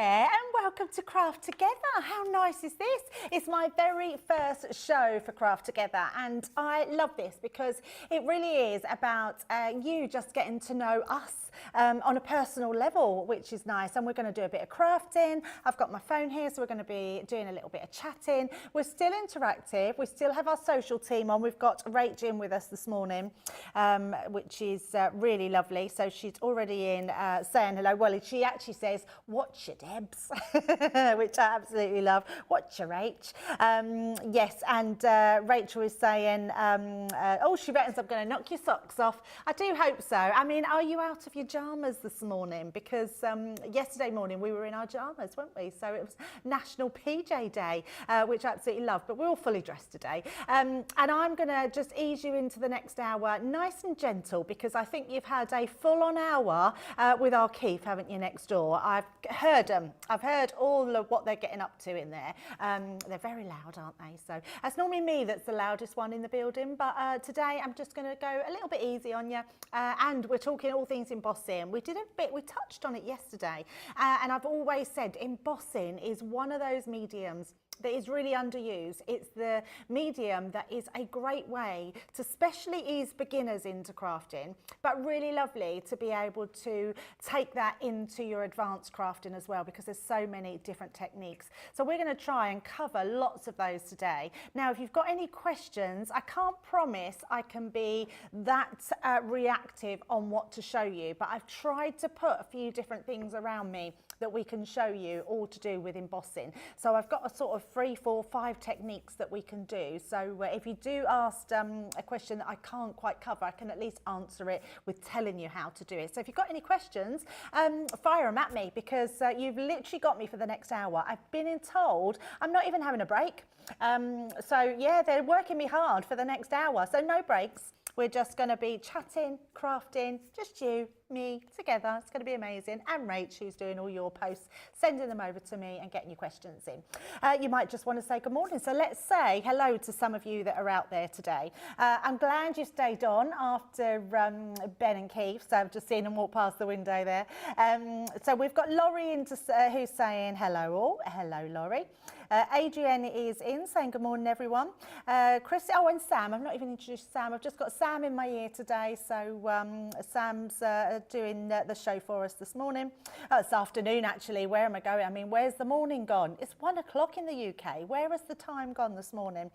there and welcome to Craft Together. How nice is this? It's my very first show for Craft Together and I love this because it really is about you just getting to know us on a personal level, which is nice. And we're going to do a bit of crafting. I've got my phone here, so we're going to be doing a little bit of chatting. We're still interactive. We still have our social team on. We've got Rach in with us this morning, which is really lovely. So she's already in saying hello. Well, she actually says, "Watch your Debs," which I absolutely love. Watch your Rach. Yes, and Rachel is saying, oh, she reckons I'm going to knock your socks off. I do hope so. I mean, are you out of your pajamas this morning? Because yesterday morning we were in our pajamas, weren't we? So it was National PJ Day, which I absolutely love, but we're all fully dressed today. And I'm going to just ease you into the next hour nice and gentle, because I think you've had a full-on hour with our Keith, haven't you, next door? I've heard them. I've heard all of what they're getting up to in there. They're very loud, aren't they? So that's normally me that's the loudest one in the building, but today I'm just going to go a little bit easy on you. And we're talking all things embossing. We touched on it yesterday, and I've always said embossing is one of those mediums that is really underused. It's the medium that is a great way to especially ease beginners into crafting, but really lovely to be able to take that into your advanced crafting as well, because there's so many different techniques. So we're going to try and cover lots of those today. Now, if you've got any questions, I can't promise I can be that reactive on what to show you, but I've tried to put a few different things around me that we can show you, all to do with embossing. So I've got a sort of 3, 4, 5 techniques that we can do. So if you do ask a question that I can't quite cover, I can at least answer it with telling you how to do it. So if you've got any questions, fire them at me, because you've literally got me for the next hour. I've been told I'm not even having a break. So yeah, they're working me hard for the next hour. So no breaks. We're just going to be chatting, crafting, just you, me, together. It's going to be amazing. And Rach, who's doing all your posts, sending them over to me and getting your questions in. You might just want to say good morning. So let's say hello to some of you that are out there today. I'm glad you stayed on after Ben and Keith. So I've just seen them walk past the window there. So we've got Laurie who's saying hello all. Hello, Laurie. Adrienne is in saying good morning, everyone. Chris, oh, and Sam. I've not even introduced Sam. I've just got Sam in my ear today. So Sam's doing the show for us this morning. This afternoon, actually. Where am I going? I mean, where's the morning gone? It's 1 o'clock in the UK. Where has the time gone this morning?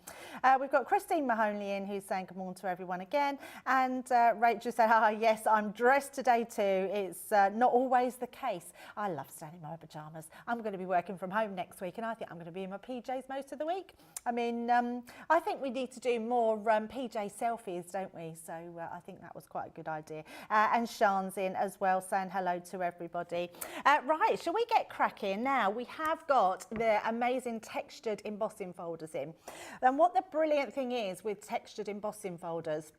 We've got Christine Mahoney in, who's saying good morning to everyone again. And Rachel said, yes, I'm dressed today too. It's not always the case. I love staying in my pyjamas. I'm going to be working from home next week, and I think I'm going to be in my PJs most of the week. I mean, I think we need to do more PJ selfies, don't we? So I think that was quite a good idea. And Sean's in as well, saying hello to everybody. Right, shall we get cracking now? We have got the amazing textured embossing folders in. And what the brilliant thing is with textured embossing folders,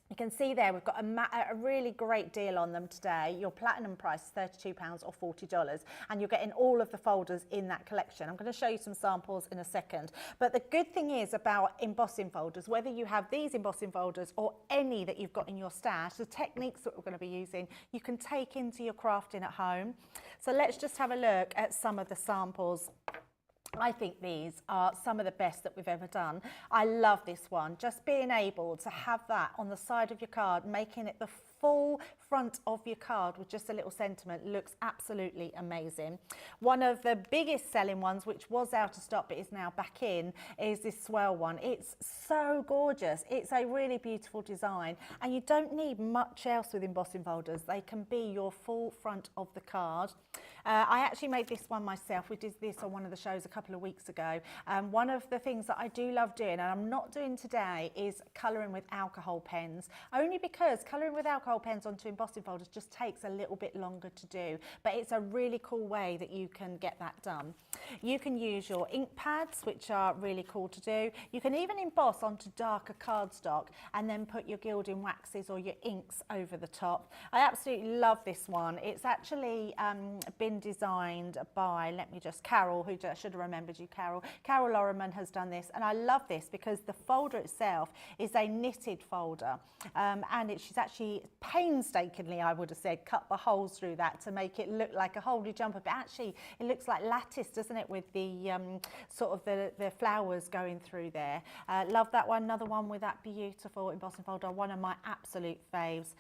you can see there we've got a really great deal on them today. Your platinum price is £32 or $40, and you're getting all of the folders in that collection. I'm going to show you some samples in a second. But the good thing is about embossing folders, whether you have these embossing folders or any that you've got in your stash, the techniques that we're going to be using, you can take into your crafting at home. So let's just have a look at some of the samples. I think these are some of the best that we've ever done. I love this one. Just being able to have that on the side of your card, making it the full front of your card with just a little sentiment, looks absolutely amazing. One of the biggest selling ones, which was out of stock but is now back in, is this swirl one. It's so gorgeous. It's a really beautiful design, and you don't need much else with embossing folders. They can be your full front of the card. I actually made this one myself. We did this on one of the shows a couple of weeks ago. One of the things that I do love doing, and I'm not doing today, is colouring with alcohol pens, only because colouring with alcohol pens onto embossing folders just takes a little bit longer to do, but it's a really cool way that you can get that done. You can use your ink pads, which are really cool to do. You can even emboss onto darker cardstock and then put your gilding waxes or your inks over the top. I absolutely love this one. It's actually been been designed by, let me just, Carol, who should have remembered you, Carol. Carol Lorriman has done this, and I love this because the folder itself is a knitted folder, and she's actually painstakingly, I would have said, cut the holes through that to make it look like a whole new jumper, but actually it looks like lattice, doesn't it, with the sort of the flowers going through there. Love that one. Another one with that beautiful embossing folder, one of my absolute faves.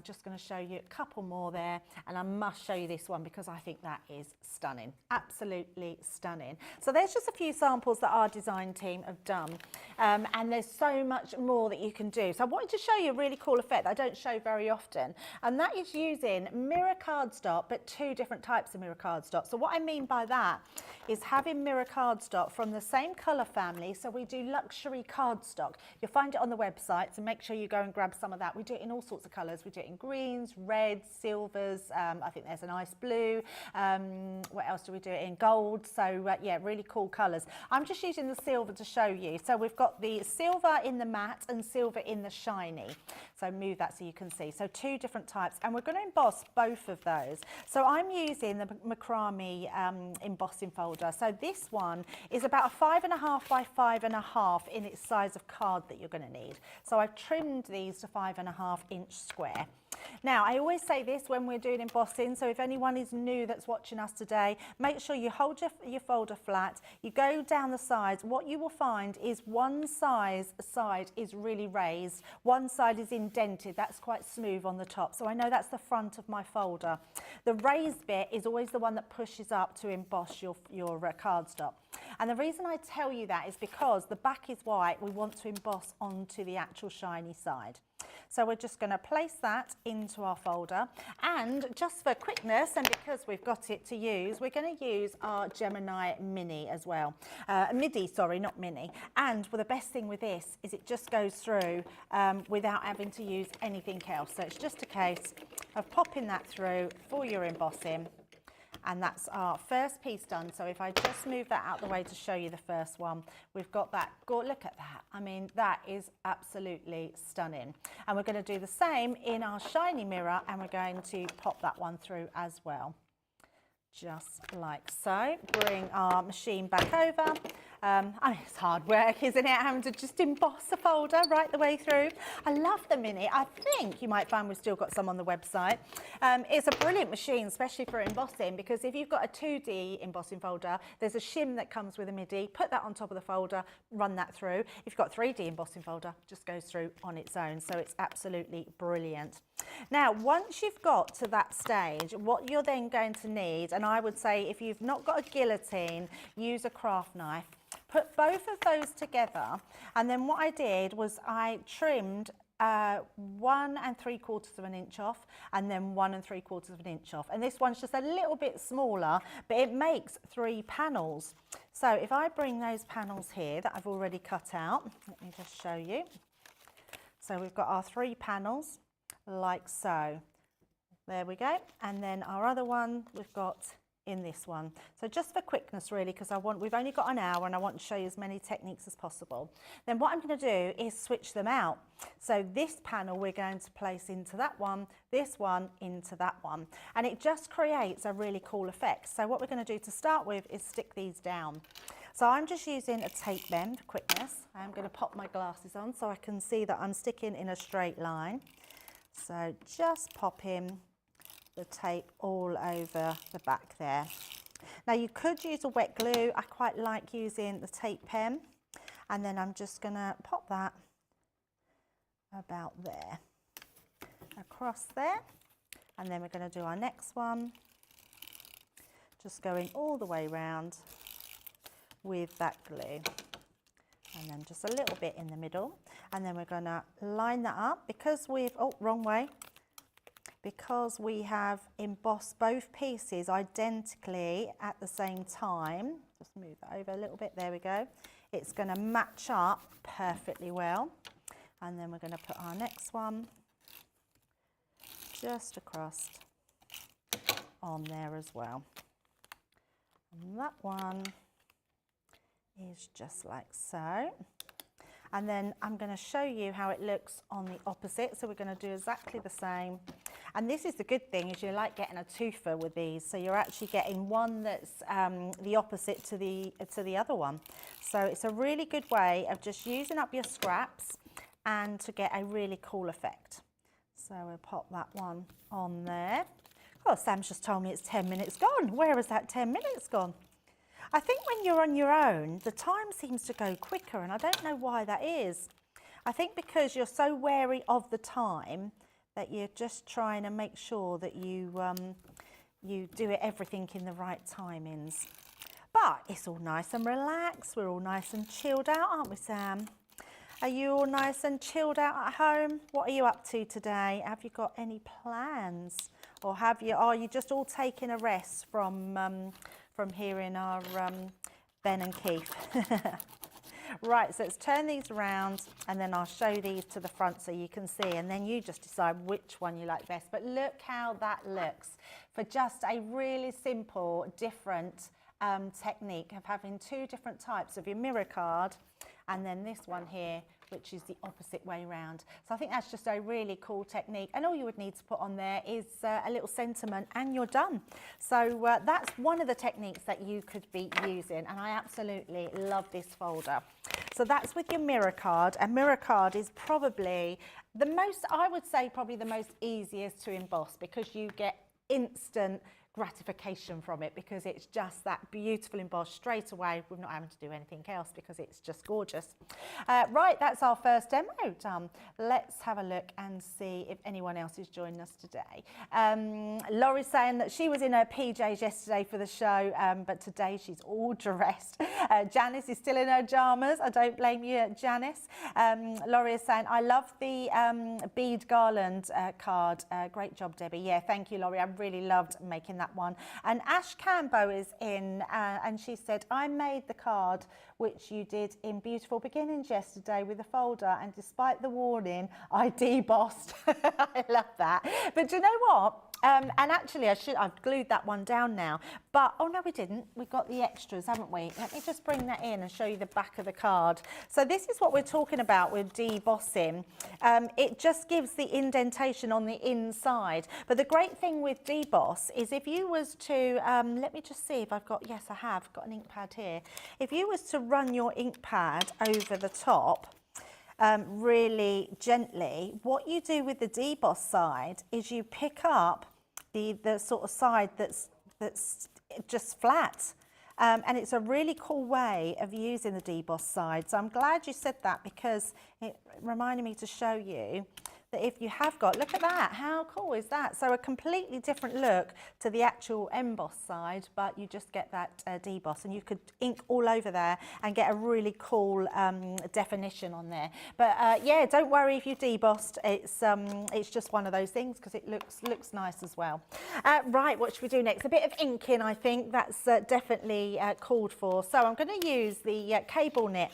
Just going to show you a couple more there, and I must show you this one because I think that is stunning, absolutely stunning. So there's just a few samples that our design team have done, and there's so much more that you can do. So I wanted to show you a really cool effect that I don't show very often, and that is using mirror cardstock, but two different types of mirror cardstock. So what I mean by that is having mirror cardstock from the same colour family. So we do luxury cardstock. You'll find it on the website, so make sure you go and grab some of that. We do it in all sorts of colours. We do it in greens, reds, silvers. I think there's a nice blue. What else do we do it in? Gold. So yeah, really cool colours. I'm just using the silver to show you. So we've got the silver in the matte and silver in the shiny. So move that so you can see. So two different types, and we're going to emboss both of those. So I'm using the macrame embossing folder. So this one is about a 5.5 by 5.5 in its size of card that you're going to need. So I've trimmed these to 5.5 inch square. Now, I always say this when we're doing embossing, so if anyone is new that's watching us today, make sure you hold your folder flat, you go down the sides. What you will find is one side is really raised, one side is indented, that's quite smooth on the top. So I know that's the front of my folder. The raised bit is always the one that pushes up to emboss your cardstock. And the reason I tell you that is because the back is white, we want to emboss onto the actual shiny side. So we're just going to place that into our folder, and just for quickness and because we've got it to use, we're going to use our Gemini Mini as well. Midi, sorry, not Mini. And well, the best thing with this is it just goes through without having to use anything else. So it's just a case of popping that through for your embossing. And that's our first piece done. So if I just move that out the way to show you the first one, we've got that. Look at that. I mean, that is absolutely stunning. And we're going to do the same in our shiny mirror, and we're going to pop that one through as well. Just like so. Bring our machine back over. I mean, it's hard work, isn't it, having to just emboss a folder right the way through. I love the Mini. I think you might find we've still got some on the website. It's a brilliant machine, especially for embossing, because if you've got a 2D embossing folder, there's a shim that comes with a Midi. Put that on top of the folder, run that through. If you've got 3D embossing folder, just goes through on its own. So it's absolutely brilliant. Now, once you've got to that stage, what you're then going to need, and I would say if you've not got a guillotine, use a craft knife. Put both of those together, and then what I did was I trimmed 1 3/4 inch off, and then 1 3/4 inch off. And this one's just a little bit smaller, but it makes 3 panels. So if I bring those panels here that I've already cut out, let me just show you. So we've got our 3 panels like so. There we go. And then our other one we've got in this one. So just for quickness really, because we've only got an hour and I want to show you as many techniques as possible. Then what I'm going to do is switch them out. So this panel we're going to place into that one, this one into that one, and it just creates a really cool effect. So what we're going to do to start with is stick these down. So I'm just using a tape them for quickness. I'm going to pop my glasses on so I can see that I'm sticking in a straight line. So just pop in the tape all over the back there. Now you could use a wet glue. I quite like using the tape pen, and then I'm just going to pop that about there, across there, and then we're going to do our next one, just going all the way round with that glue, and then just a little bit in the middle, and then we're going to line that up because we've, oh, wrong way, because we have embossed both pieces identically at the same time. Just move that over a little bit, there we go. It's going to match up perfectly well, and then we're going to put our next one just across on there as well. And that one is just like so. And then I'm going to show you how it looks on the opposite. So we're going to do exactly the same. And this is the good thing, is you're like getting a twofer with these. So you're actually getting one that's the opposite to the other one. So it's a really good way of just using up your scraps and to get a really cool effect. So we'll pop that one on there. Oh, Sam's just told me it's 10 minutes gone. Where has that 10 minutes gone? I think when you're on your own, the time seems to go quicker, and I don't know why that is. I think because you're so wary of the time that you're just trying to make sure that you do everything in the right timings. But it's all nice and relaxed. We're all nice and chilled out, aren't we, Sam? Are you all nice and chilled out at home? What are you up to today? Have you got any plans? Or are you just all taking a rest from hearing our Ben and Keith? Right, so let's turn these around and then I'll show these to the front so you can see, and then you just decide which one you like best. But look how that looks for just a really simple, different technique of having two different types of your mirror card, and then this one here, which is the opposite way round. So I think that's just a really cool technique, and all you would need to put on there is a little sentiment and you're done. So that's one of the techniques that you could be using, and I absolutely love this folder. So that's with your mirror card. A mirror card is probably the most, I would say probably the most easiest to emboss, because you get instant gratification from it, because it's just that beautiful emboss straight away. We're not having to do anything else because it's just gorgeous. Right, that's our first demo done. Let's have a look and see if anyone else is joining us today. Laurie's saying that she was in her PJs yesterday for the show, but today she's all dressed. Janice is still in her pyjamas. I don't blame you, Janice. Laurie is saying, I love the bead garland card. Great job, Debbie. Yeah, thank you, Laurie. I really loved making that one. And Ash Cambo is in, and she said, I made the card which you did in Beautiful Beginnings yesterday with the folder, and despite the warning, I debossed. I love that. But do you know what? And actually, I've glued that one down now. But, oh no, we didn't. We've got the extras, haven't we? Let me just bring that in and show you the back of the card. So this is what we're talking about with debossing. It just gives the indentation on the inside. But the great thing with deboss is if you was to, let me just see if I've got, yes, I have got an ink pad here. If you was to run your ink pad over the top, really gently, what you do with the deboss side is you pick up the sort of side that's just flat, and it's a really cool way of using the deboss side. So I'm glad you said that, because it reminded me to show you that if you have got, look at that, how cool is that? So a completely different look to the actual emboss side, but you just get that deboss, and you could ink all over there and get a really cool definition on there. But yeah, don't worry if you debossed. It's just one of those things, because it looks nice as well. Right, what should we do next? A bit of inking, I think that's definitely called for. So I'm going to use the cable knit.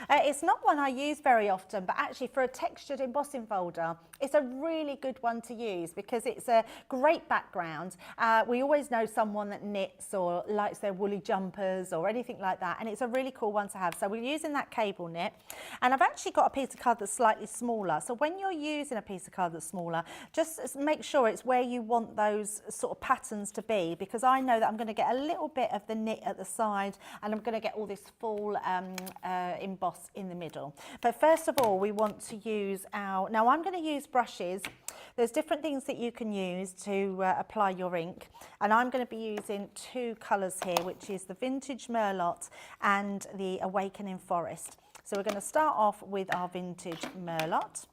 It's not one I use very often, but actually for a textured embossing folder, it's a really good one to use, because it's a great background. We always know someone that knits or likes their woolly jumpers or anything like that, and it's a really cool one to have. So we're using that cable knit, and I've actually got a piece of card that's slightly smaller. So when you're using a piece of card that's smaller, just make sure it's where you want those sort of patterns to be, because I know that I'm going to get a little bit of the knit at the side, and I'm going to get all this full emboss in the middle. But first of all, we want to use our, now I'm going to use brushes. There's different things that you can use to apply your ink, and I'm going to be using two colours here, which is the Vintage Merlot and the Awakening Forest. So we're going to start off with our Vintage Merlot.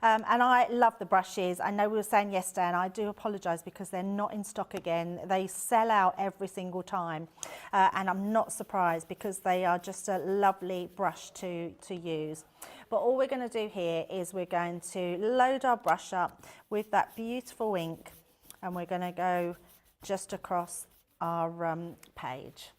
And I love the brushes. I know we were saying yesterday, and I do apologise because they're not in stock again. They sell out every single time, and I'm not surprised, because they are just a lovely brush to use. But all we're going to do here is we're going to load our brush up with that beautiful ink, and we're going to go just across our page.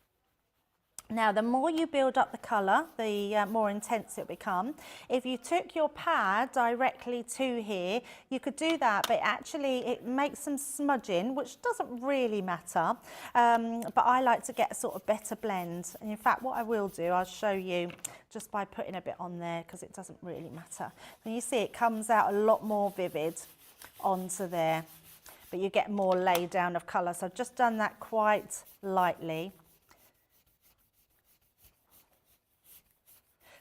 Now, the more you build up the colour, the more intense it will become. If you took your pad directly to here, you could do that, but actually it makes some smudging, which doesn't really matter. But I like to get a sort of better blend. And in fact, what I will do, I'll show you just by putting a bit on there, because it doesn't really matter. And you see it comes out a lot more vivid onto there. but you get more lay down of colour. So I've just done that quite lightly.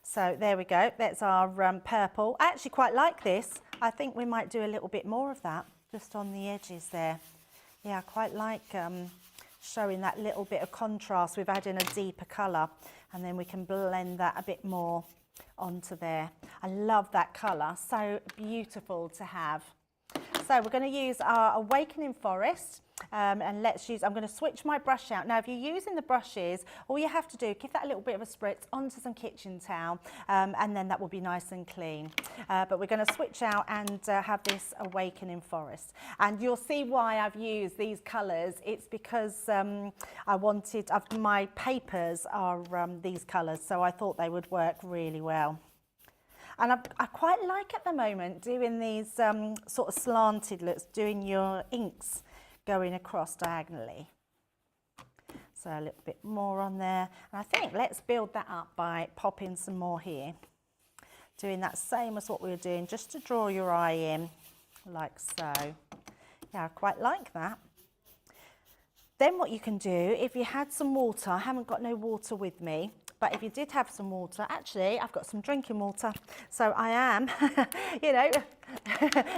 So there we go, that's our purple. I actually quite like this. I think we might do a little bit more of that, just on the edges there. Yeah, I quite like showing that little bit of contrast with adding a deeper colour, and then we can blend that a bit more onto there. I love that colour, so beautiful to have. So we're going to use our Awakening Forest, and I'm going to switch my brush out. Now if you're using the brushes, all you have to do, give that a little bit of a spritz onto some kitchen towel, and then that will be nice and clean. But we're going to switch out and have this Awakening Forest. And you'll see why I've used these colours. It's because my papers are these colours, so I thought they would work really well. And I quite like at the moment doing these sort of slanted looks, doing your inks going across diagonally. So a little bit more on there. And I think let's build that up by popping some more here. Doing that same as what we were doing, just to draw your eye in, like so. Yeah, I quite like that. Then what you can do, if you had some water, I haven't got no water with me, but if you did have some water, actually, I've got some drinking water. So I am, you know,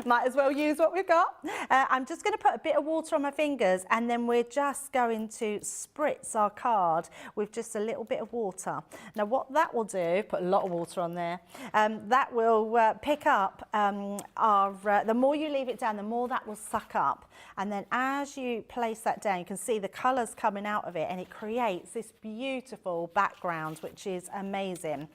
might as well use what we've got. I'm just going to put a bit of water on my fingers, and then we're just going to spritz our card with just a little bit of water. Now what that will do, put a lot of water on there, that will pick up the more you leave it down, the more that will suck up. And then as you place that down, you can see the colours coming out of it, and it creates this beautiful background, which is amazing.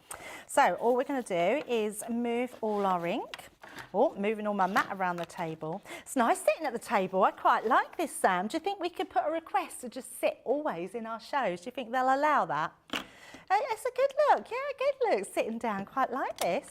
So all we're going to do is move all our ink. Oh, moving all my mat around the table. It's nice sitting at the table. I quite like this, Sam. Do you think we could put a request to just sit always in our shows? Do you think they'll allow that? It's a good look. Yeah, good look. Sitting down, quite like this.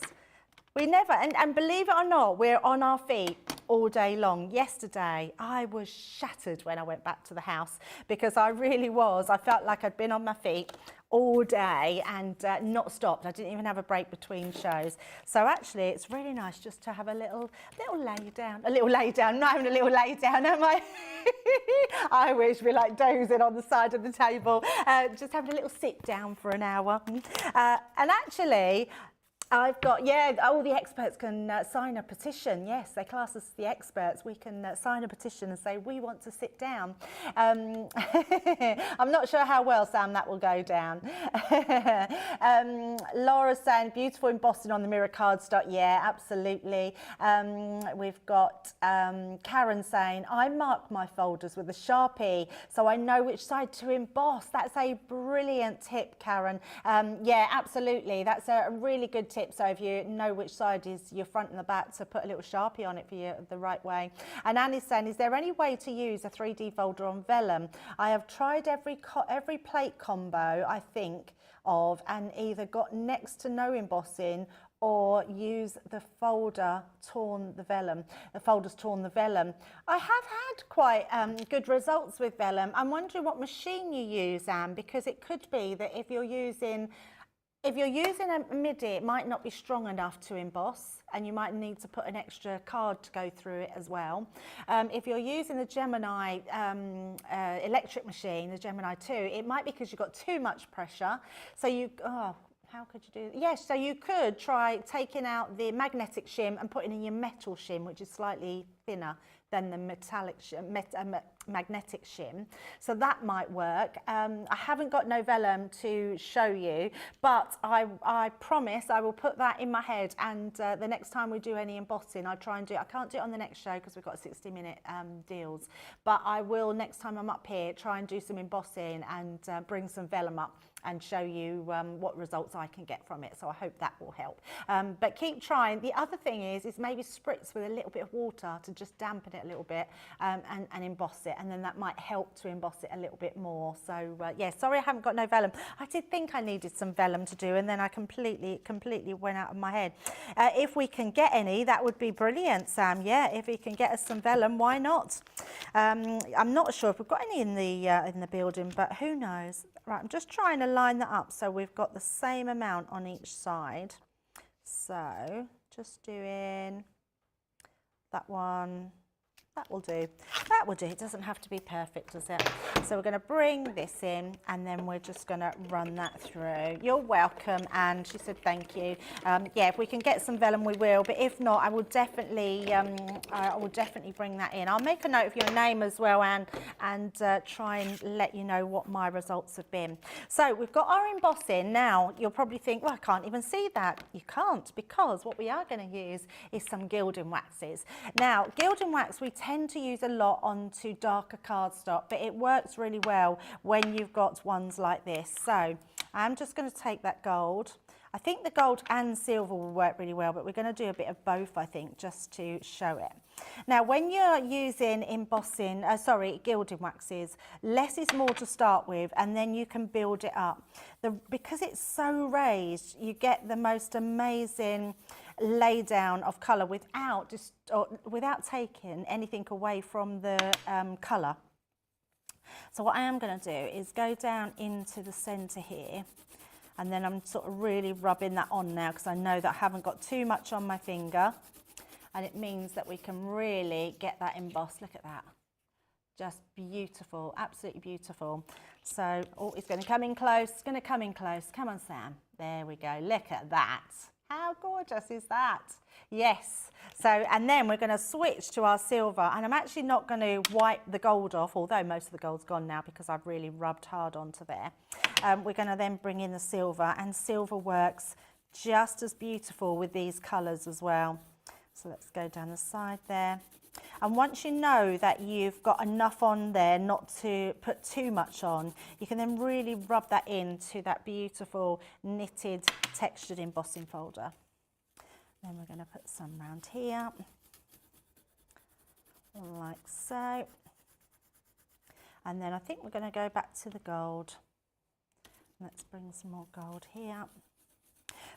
We never, and believe it or not, we're on our feet all day long. Yesterday, I was shattered when I went back to the house, because I really was. I felt like I'd been on my feet all day and not stopped. I didn't even have a break between shows. So actually, it's really nice just to have a little lay down. A little lay down. Not having a little lay down, am I? I wish we're like dozing on the side of the table. Just having a little sit down for an hour. And actually, I've got, yeah, all the experts can sign a petition. Yes, they class us as the experts. We can sign a petition and say, we want to sit down. I'm not sure how well, Sam, that will go down. Laura's saying, beautiful embossing on the mirror cardstock. Yeah, absolutely. We've got Karen saying, I mark my folders with a Sharpie so I know which side to emboss. That's a brilliant tip, Karen. Yeah, absolutely. That's a really good tip. So if you know which side is your front and the back, to put a little Sharpie on it for you the right way. And Annie's saying, is there any way to use a 3D folder on vellum? I have tried every plate combo I think of, and either got next to no embossing or use the folders torn the vellum. I have had quite good results with vellum. I'm wondering what machine you use, Anne, because it could be that if you're using a Midi, it might not be strong enough to emboss, and you might need to put an extra card to go through it as well. If you're using the Gemini electric machine, the Gemini 2, it might be because you've got too much pressure. So how could you do that? Yes, so you could try taking out the magnetic shim and putting in your metal shim, which is slightly thinner than the magnetic shim. So that might work. I haven't got no vellum to show you, but I promise I will put that in my head, and the next time we do any embossing, I try and do it. I can't do it on the next show because we've got 60-minute deals, but I will, next time I'm up here, try and do some embossing and bring some vellum up and show you what results I can get from it. So I hope that will help. But keep trying. The other thing is maybe spritz with a little bit of water to just dampen it a little bit and emboss it, and then that might help to emboss it a little bit more. So yeah, sorry I haven't got no vellum. I did think I needed some vellum to do, and then I completely went out of my head. If we can get any, that would be brilliant, Sam. Yeah, if we can get us some vellum, why not? I'm not sure if we've got any in the building, but who knows? Right, I'm just trying to line that up so we've got the same amount on each side. So just doing that one That will do. That will do. It doesn't have to be perfect, does it? So we're going to bring this in and then we're just going to run that through. You're welcome, Anne. She said thank you. Yeah, if we can get some vellum, we will. But if not, I will definitely bring that in. I'll make a note of your name as well, Anne, and try and let you know what my results have been. So we've got our embossing. Now, you'll probably think, well, I can't even see that. You can't, because what we are going to use is some gilding waxes. Now, gilding wax, we tend to use a lot onto darker cardstock, but it works really well when you've got ones like this. So I'm just going to take that gold. I think the gold and silver will work really well, but we're going to do a bit of both, I think, just to show it. Now, when you're using embossing, gilding waxes, less is more to start with, and then you can build it up. Because it's so raised, you get the most amazing lay down of colour without taking anything away from the colour. So what I am going to do is go down into the centre here, and then I'm sort of really rubbing that on now because I know that I haven't got too much on my finger, and it means that we can really get that embossed. Look at that. Just beautiful, absolutely beautiful. So, oh, it's going to come in close, it's going to come in close. Come on, Sam. There we go. Look at that. How gorgeous is that? Yes. So, and then we're going to switch to our silver, and I'm actually not going to wipe the gold off, although most of the gold's gone now because I've really rubbed hard onto there. We're going to then bring in the silver, and silver works just as beautiful with these colours as well. So let's go down the side there. And once you know that you've got enough on there not to put too much on, you can then really rub that into that beautiful knitted textured embossing folder. Then we're going to put some around here, like so. And then I think we're going to go back to the gold. Let's bring some more gold here.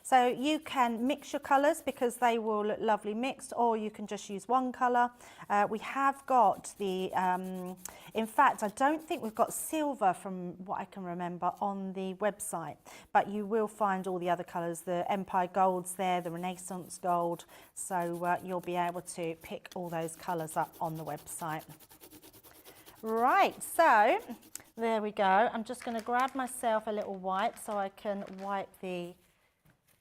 So you can mix your colours because they will look lovely mixed, or you can just use one colour. We have got the, in fact, I don't think we've got silver from what I can remember on the website, but you will find all the other colours. The Empire Gold's there, the Renaissance Gold, so you'll be able to pick all those colours up on the website. Right, so there we go. I'm just going to grab myself a little wipe so I can wipe the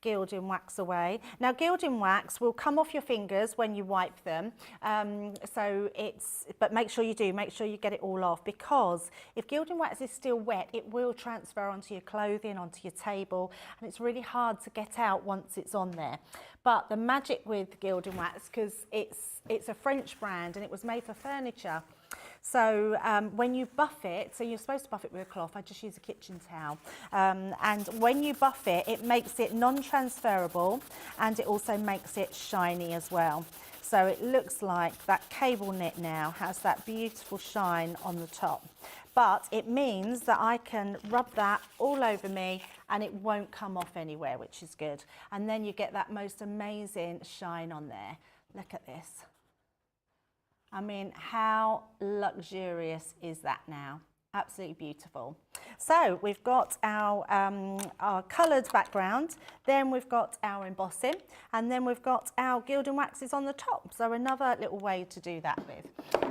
gilding wax away. Now, gilding wax will come off your fingers when you wipe them, but make sure you get it all off, because if gilding wax is still wet, it will transfer onto your clothing, onto your table, and it's really hard to get out once it's on there. But the magic with gilding wax, because it's a French brand and it was made for furniture, so when you buff it, so you're supposed to buff it with a cloth, I just use a kitchen towel, and when you buff it, it makes it non-transferable, and it also makes it shiny as well. So it looks like that cable knit now has that beautiful shine on the top. But it means that I can rub that all over me and it won't come off anywhere, which is good. And then you get that most amazing shine on there. Look at this. I mean, how luxurious is that now? Absolutely beautiful. So we've got our coloured background, then we've got our embossing, and then we've got our gilding waxes on the top. So another little way to do that with.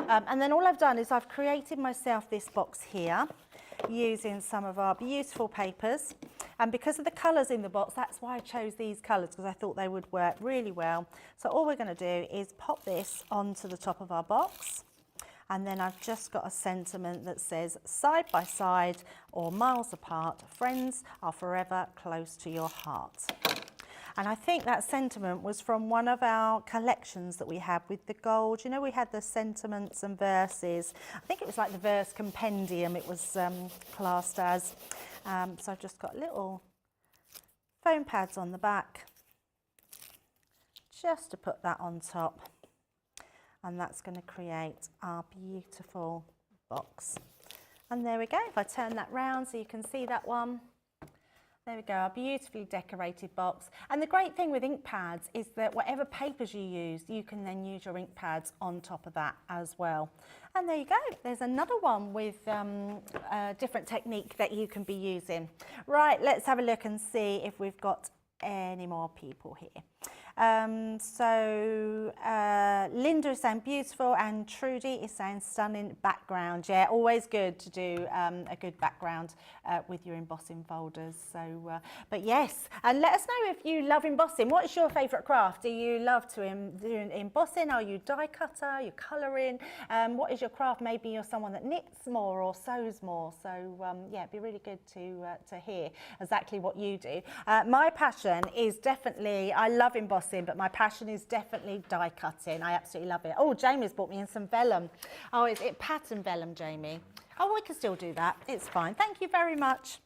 And then all I've done is I've created myself this box here using some of our beautiful papers. And because of the colours in the box, that's why I chose these colours, because I thought they would work really well. So all we're going to do is pop this onto the top of our box. And then I've just got a sentiment that says, side by side or miles apart, friends are forever close to your heart. And I think that sentiment was from one of our collections that we had with the gold. You know, we had the sentiments and verses. I think it was like the verse compendium it was classed as. So I've just got little foam pads on the back, just to put that on top. And that's going to create our beautiful box. And there we go. If I turn that round so you can see that one. There we go, our beautifully decorated box. And the great thing with ink pads is that whatever papers you use, you can then use your ink pads on top of that as well. And there you go, there's another one with a different technique that you can be using. Right, let's have a look and see if we've got any more people here. Linda is saying beautiful, and Trudy is saying stunning background. Yeah, always good to do a good background with your embossing folders. So, but yes, and let us know if you love embossing. What is your favourite craft? Do you love to do embossing? Are you die cutter? Are you colouring? What is your craft? Maybe you're someone that knits more or sews more. So yeah, it'd be really good to hear exactly what you do. My passion is definitely, I love embossing, but my passion is definitely die cutting. I absolutely love it. Oh, Jamie's bought me in some vellum. Oh, is it pattern vellum, Jamie? Oh, we can still do that. It's fine. Thank you very much.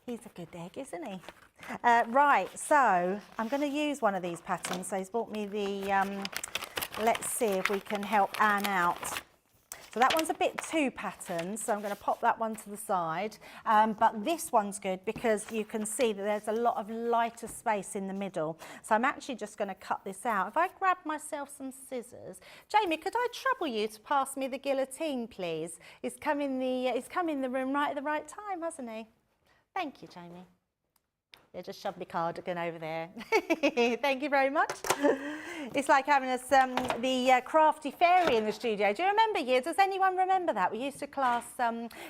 He's a good egg, isn't he? Right, so I'm going to use one of these patterns. So he's bought me the, let's see if we can help Anne out. So that one's a bit too patterned, so I'm going to pop that one to the side. But this one's good because you can see that there's a lot of lighter space in the middle. So I'm actually just going to cut this out. If I grab myself some scissors, Jamie, could I trouble you to pass me the guillotine, please? He's come in the room right at the right time, hasn't he? Thank you, Jamie. Yeah, just shove my cardigan over there. Thank you very much. It's like having us the crafty fairy in the studio. Do you remember you? Does anyone remember that? We used to class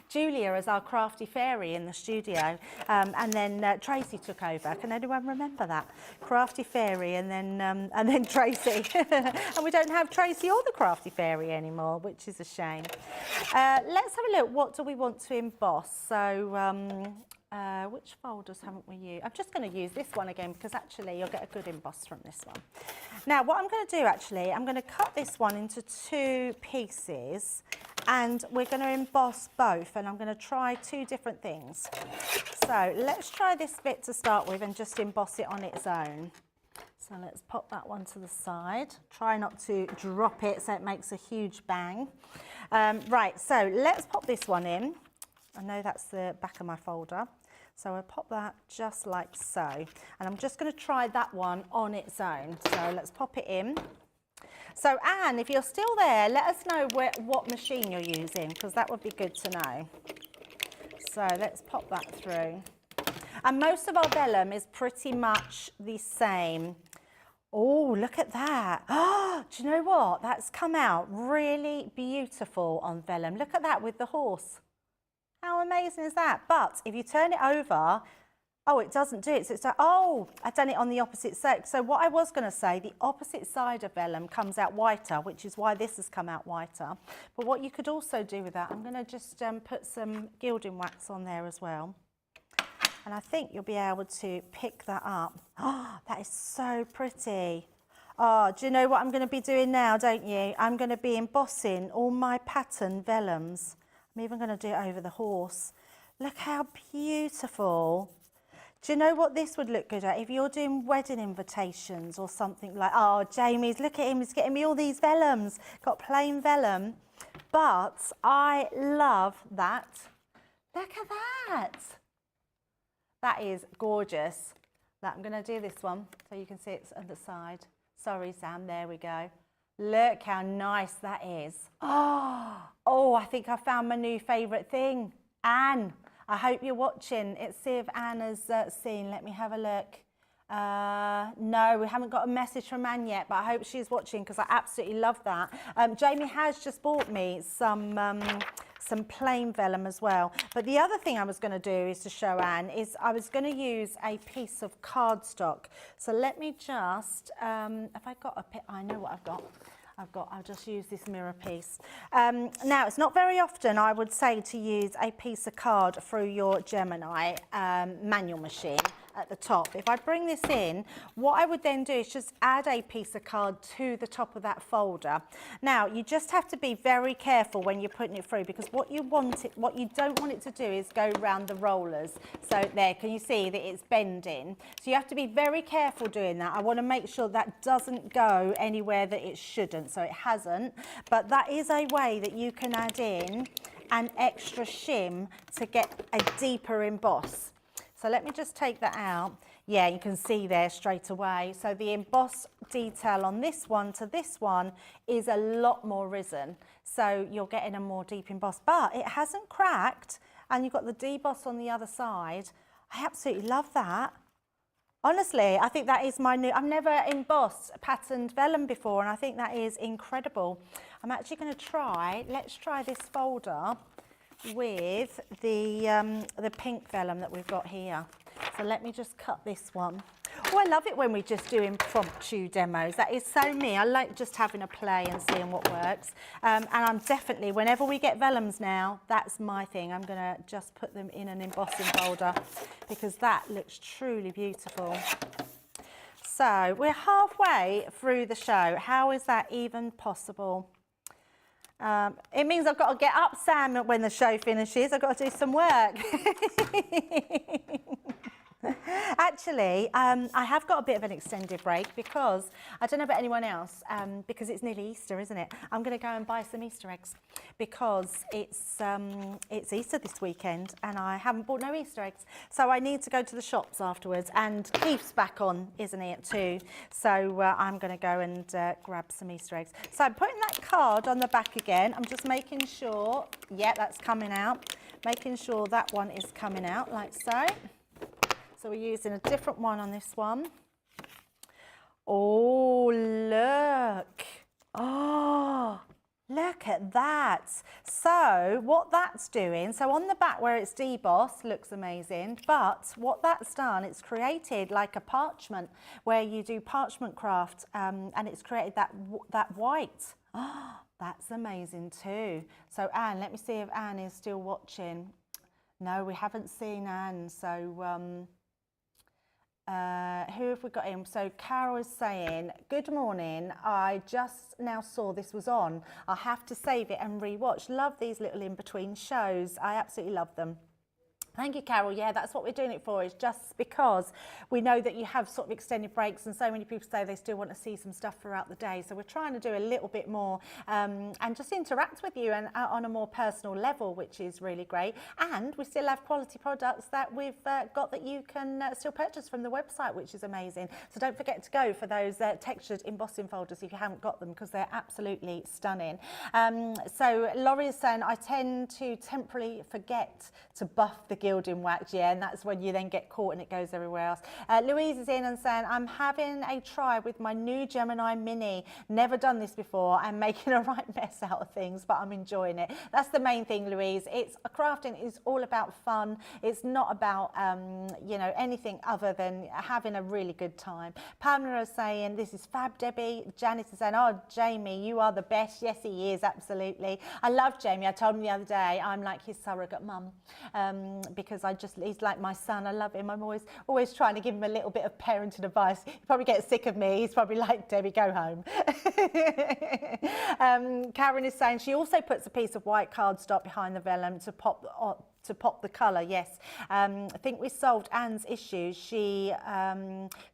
Julia as our crafty fairy in the studio, and then Tracy took over. Can anyone remember that? Crafty fairy, and then Tracy. And we don't have Tracy or the crafty fairy anymore, which is a shame. Let's have a look. What do we want to emboss? So. Which folders haven't we used? I'm just going to use this one again because actually you'll get a good emboss from this one. Now what I'm going to do actually, I'm going to cut this one into 2 pieces and we're going to emboss both, and I'm going to try 2 different things. So let's try this bit to start with and just emboss it on its own. So let's pop that one to the side. Try not to drop it so it makes a huge bang. Right, so let's pop this one in. I know that's the back of my folder. So I'll pop that just like so. And I'm just going to try that one on its own. So let's pop it in. So Anne, if you're still there, let us know what machine you're using, because that would be good to know. So let's pop that through. And most of our vellum is pretty much the same. Oh, look at that. Oh, do you know what? That's come out really beautiful on vellum. Look at that with the horse. How amazing is that? But if you turn it over, oh, it doesn't do it. So it's like, oh, I've done it on the opposite side. So what I was going to say, the opposite side of vellum comes out whiter, which is why this has come out whiter. But what you could also do with that, I'm going to just put some gilding wax on there as well. And I think you'll be able to pick that up. Oh, that is so pretty. Oh, do you know what I'm going to be doing now, don't you? I'm going to be embossing all my pattern vellums. I'm even going to do it over the horse. Look how beautiful. Do you know what this would look good at? If you're doing wedding invitations or something like, oh, Jamie's, look at him, he's getting me all these vellums. Got plain vellum. But I love that. Look at that. That is gorgeous. Now, I'm going to do this one so you can see it's on the side. Sorry, Sam, there we go. Look how nice that is. Oh, I think I found my new favourite thing. Anne, I hope you're watching. Let's see if Anne has seen. Let me have a look. No, we haven't got a message from Anne yet, but I hope she's watching because I absolutely love that. Jamie has just bought me some plain vellum as well. But the other thing I was going to do is to show Anne is I was going to use a piece of cardstock. So let me just, have I got I know what I've got. I'll just use this mirror piece. Now, it's not very often I would say to use a piece of card through your Gemini manual machine at the top. If I bring this in, what I would then do is just add a piece of card to the top of that folder. Now, you just have to be very careful when you're putting it through, because what you don't want it to do is go around the rollers. So there, can you see that it's bending? So you have to be very careful doing that. I want to make sure that doesn't go anywhere that it shouldn't. So it hasn't, but that is a way that you can add in an extra shim to get a deeper emboss. So let me just take that out. Yeah, you can see there straight away. So the emboss detail on this one to this one is a lot more risen. So you're getting a more deep emboss, but it hasn't cracked, and you've got the deboss on the other side. I absolutely love that. Honestly, I think that is my new, I've never embossed patterned vellum before, and I think that is incredible. I'm actually going to try, let's try this folder with the pink vellum that we've got here. So let me just cut this one. Oh, I love it when we just do impromptu demos. That is so me. I like just having a play and seeing what works. And I'm definitely, whenever we get vellums now, that's my thing. I'm going to just put them in an embossing folder because that looks truly beautiful. So we're halfway through the show. How is that even possible? It means I've got to get up, Sam, when the show finishes. I've got to do some work. Actually, I have got a bit of an extended break because, I don't know about anyone else, because it's nearly Easter, isn't it? I'm going to go and buy some Easter eggs because it's Easter this weekend and I haven't bought no Easter eggs. So I need to go to the shops afterwards, and Keith's back on, isn't he, at 2? So I'm going to go and grab some Easter eggs. So I'm putting that card on the back again. I'm just making sure, yeah, that's coming out. Making sure that one is coming out like so. So we're using a different one on this one. Oh, look. Oh, look at that. So what that's doing, so on the back where it's debossed, looks amazing. But what that's done, it's created like a parchment where you do parchment craft, and it's created that white. Oh, that's amazing too. So Anne, let me see if Anne is still watching. No, we haven't seen Anne. So who have we got in? So Carol is saying, good morning, I just now saw this was on. I'll have to save it and rewatch. Love these little in-between shows. I absolutely love them. Thank you, Carol. Yeah, that's what we're doing it for, is just because we know that you have sort of extended breaks and so many people say they still want to see some stuff throughout the day. So we're trying to do a little bit more and just interact with you and on a more personal level, which is really great. And we still have quality products that we've got that you can still purchase from the website, which is amazing. So don't forget to go for those textured embossing folders if you haven't got them, because they're absolutely stunning. So Laurie is saying, I tend to temporarily forget to buff the gilding wax, yeah, and that's when you then get caught and it goes everywhere else. Louise is in and saying, I'm having a try with my new Gemini Mini. Never done this before. I'm making a right mess out of things, but I'm enjoying it. That's the main thing, Louise. It's crafting is all about fun. It's not about you know, anything other than having a really good time. Pamela is saying, this is fab, Debbie. Janice is saying, oh, Jamie, you are the best. Yes, he is, absolutely. I love Jamie. I told him the other day, I'm like his surrogate mum, because he's like my son. I love him. I'm always trying to give him a little bit of parenting advice. He probably gets sick of me. He's probably like, Debbie, go home. Karen is saying she also puts a piece of white cardstock behind the vellum to pop the colour. Yes, I think we solved Anne's issue. She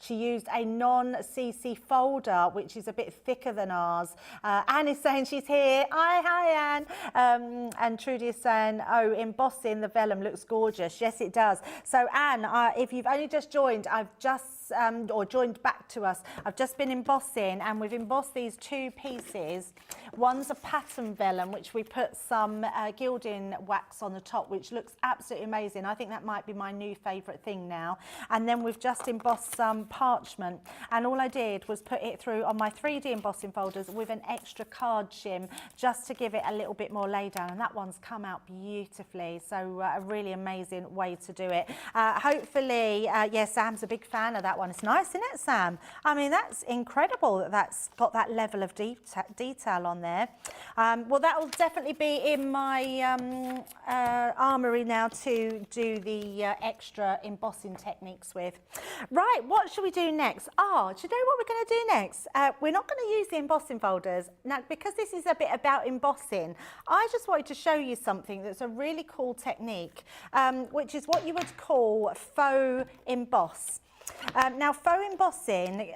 used a non-CC folder, which is a bit thicker than ours. Anne is saying she's here. Hi Anne. And Trudy is saying, oh, embossing the vellum looks gorgeous. Yes, it does. So Anne, if you've only just joined, I've just or joined back to us, I've just been embossing, and we've embossed these two pieces. One's a pattern vellum, which we put some gilding wax on the top, which looks absolutely amazing. I think that might be my new favourite thing now. And then we've just embossed some parchment, and all I did was put it through on my 3D embossing folders with an extra card shim, just to give it a little bit more lay down, and that one's come out beautifully. So a really amazing way to do it. Hopefully, yeah, Sam's a big fan of that one. It's nice, isn't it, Sam? I mean, that's incredible that that's got that level of detail on there. Well, that will definitely be in my armoury now to do the extra embossing techniques with. Right, what should we do next? Oh, do you know what we're going to do next? We're not going to use the embossing folders. Now, because this is a bit about embossing, I just wanted to show you something that's a really cool technique, which is what you would call faux emboss. Now, faux embossing,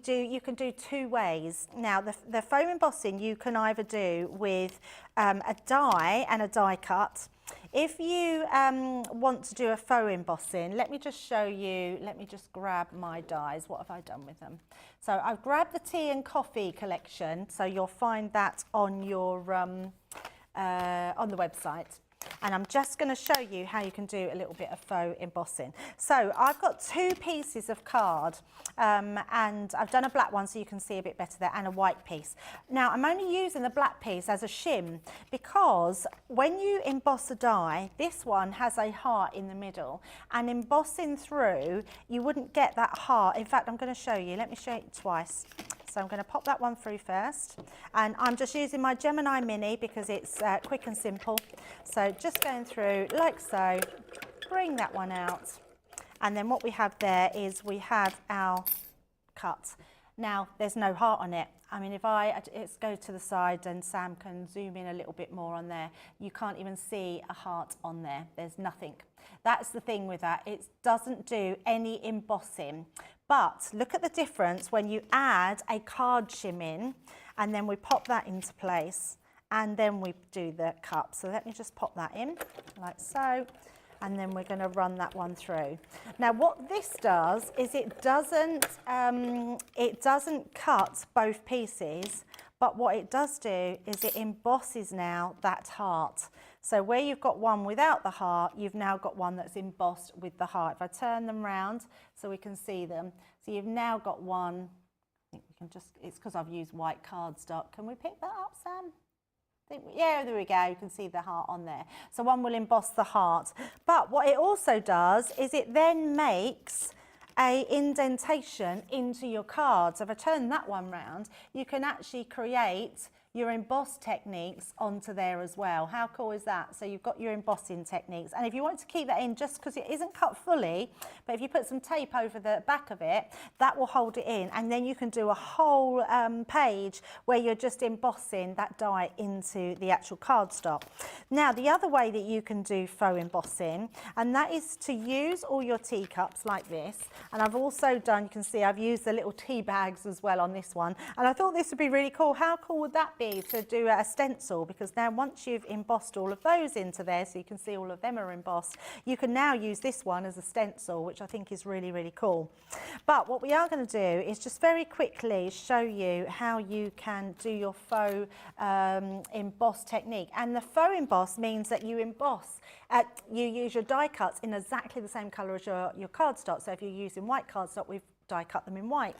you can do two ways. Now, the faux embossing you can either do with a die and a die cut. If you want to do a faux embossing, let me just show you, let me just grab my dies. What have I done with them? So I've grabbed the tea and coffee collection, so you'll find that on your on the website. and I'm just going to show you how you can do a little bit of faux embossing. So I've got 2 pieces of card, and I've done a black one so you can see a bit better there, and a white piece. Now I'm only using the black piece as a shim because when you emboss a die, this one has a heart in the middle, and embossing through you wouldn't get that heart. In fact, I'm going to show you. Let me show it twice. So I'm going to pop that one through first, and I'm just using my Gemini Midi because it's quick and simple. So just going through like so, bring that one out, and then what we have there is we have our cut. Now there's no heart on it. I mean, if let's go to the side and Sam can zoom in a little bit more on there, you can't even see a heart on there. There's nothing. That's the thing with that. It doesn't do any embossing. But look at the difference when you add a card shim in, and then we pop that into place, and then we do the cup. So let me just pop that in like so, and then we're going to run that one through. Now what this does is it doesn't cut both pieces, but what it does do is it embosses now that heart. So where you've got one without the heart, you've now got one that's embossed with the heart. If I turn them round so we can see them, so you've now got one. I think we can just, it's because I've used white cardstock. Can we pick that up, Sam? Yeah, there we go, you can see the heart on there. So one will emboss the heart. But what it also does is it then makes a indentation into your card. So if I turn that one round, you can actually create your emboss techniques onto there as well. How cool is that? So you've got your embossing techniques, and if you want to keep that in, just because it isn't cut fully, but if you put some tape over the back of it, that will hold it in, and then you can do a whole page where you're just embossing that die into the actual cardstock. Now the other way that you can do faux embossing, and that is to use all your teacups like this, and I've also done, you can see I've used the little tea bags as well on this one, and I thought this would be really cool. How cool would that be to do a stencil? Because now once you've embossed all of those into there, so you can see all of them are embossed, you can now use this one as a stencil, which I think is really, really cool. But what we are going to do is just very quickly show you how you can do your faux emboss technique. And the faux emboss means that you emboss, you use your die cuts in exactly the same colour as your cardstock. So if you're using white cardstock, we've die cut them in white.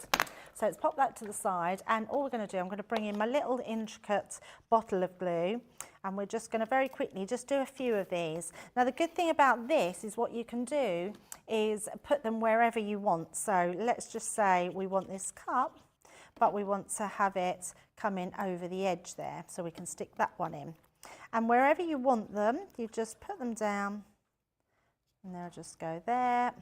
So let's pop that to the side, and all we're going to do, I'm going to bring in my little intricate bottle of glue, and we're just going to very quickly just do a few of these. Now the good thing about this is what you can do is put them wherever you want. So let's just say we want this cup, but we want to have it come in over the edge there, so we can stick that one in. And wherever you want them, you just put them down, and they'll just go there.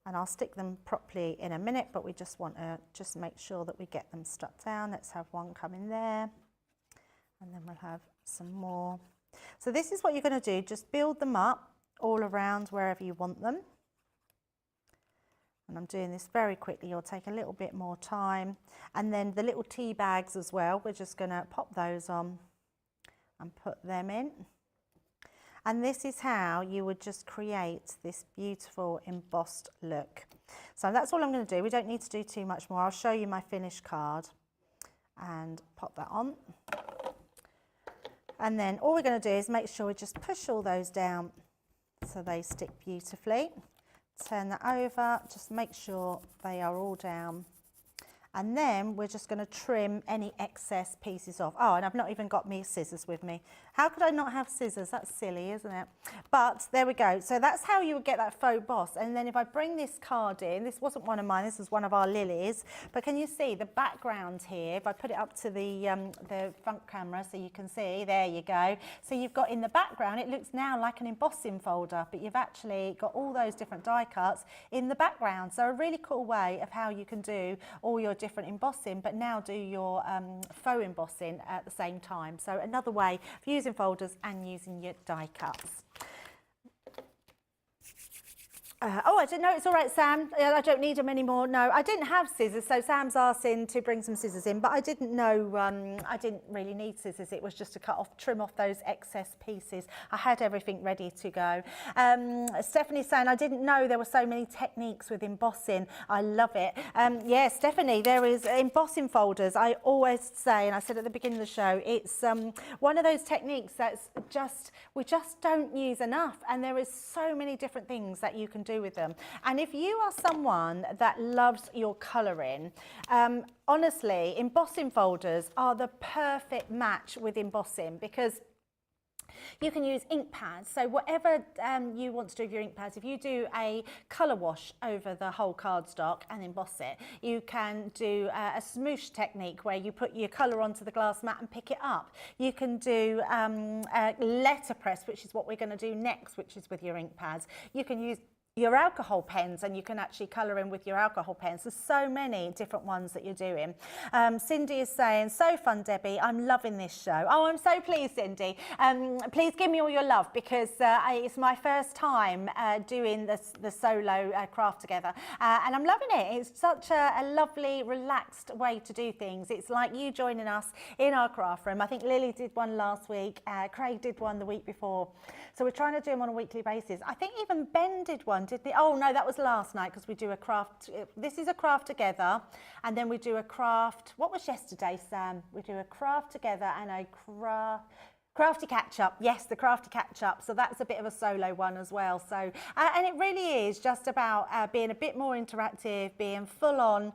And I'll stick them properly in a minute, but we just want to just make sure that we get them stuck down. Let's have one come in there, and then we'll have some more. So this is what you're going to do, just build them up all around wherever you want them. And I'm doing this very quickly, you'll take a little bit more time. And then the little tea bags as well, we're just going to pop those on and put them in. And this is how you would just create this beautiful embossed look. So that's all I'm going to do. We don't need to do too much more. I'll show you my finished card and pop that on. And then all we're going to do is make sure we just push all those down so they stick beautifully. Turn that over, just make sure they are all down. And then we're just going to trim any excess pieces off. Oh, and I've not even got me scissors with me. How could I not have scissors? That's silly, isn't it? But there we go. So that's how you would get that faux emboss. And then if I bring this card in, this wasn't one of mine, this was one of our Lilly's. But can you see the background here? If I put it up to the front camera so you can see, there you go. So you've got in the background, it looks now like an embossing folder, but you've actually got all those different die cuts in the background. So a really cool way of how you can do all your different embossing, but now do your faux embossing at the same time. So another way of using folders and using your die cuts. Oh, I didn't know. It's all right, Sam. I don't need them anymore. No, I didn't have scissors, so Sam's asked in to bring some scissors in, but I didn't know, I didn't really need scissors. It was just to trim off those excess pieces. I had everything ready to go. Stephanie's saying, I didn't know there were so many techniques with embossing. I love it. Yeah, Stephanie, there is embossing folders. I always say, and I said at the beginning of the show, it's one of those techniques that's we just don't use enough, and there is so many different things that you can do with them. And if you are someone that loves your colouring, honestly, embossing folders are the perfect match with embossing, because you can use ink pads. So whatever you want to do with your ink pads, if you do a colour wash over the whole cardstock and emboss it, you can do a smoosh technique where you put your colour onto the glass mat and pick it up. You can do letterpress, which is what we're going to do next, which is with your ink pads. You can use your alcohol pens, and you can actually colour in with your alcohol pens. There's so many different ones that you're doing. Cindy is saying, so fun, Debbie. I'm loving this show. Oh, I'm so pleased, Cindy. Please give me all your love, because it's my first time doing the solo craft together, and I'm loving it. It's such a lovely, relaxed way to do things. It's like you joining us in our craft room. I think Lily did one last week. Craig did one the week before. So we're trying to do them on a weekly basis. I think even Ben did one. Oh no, that was last night, because we do a craft. This is a craft together, and then we do a craft. What was yesterday, Sam? We do a craft together and a crafty catch-up. Yes, the crafty catch-up. So that's a bit of a solo one as well. So, and it really is just about being a bit more interactive, being full on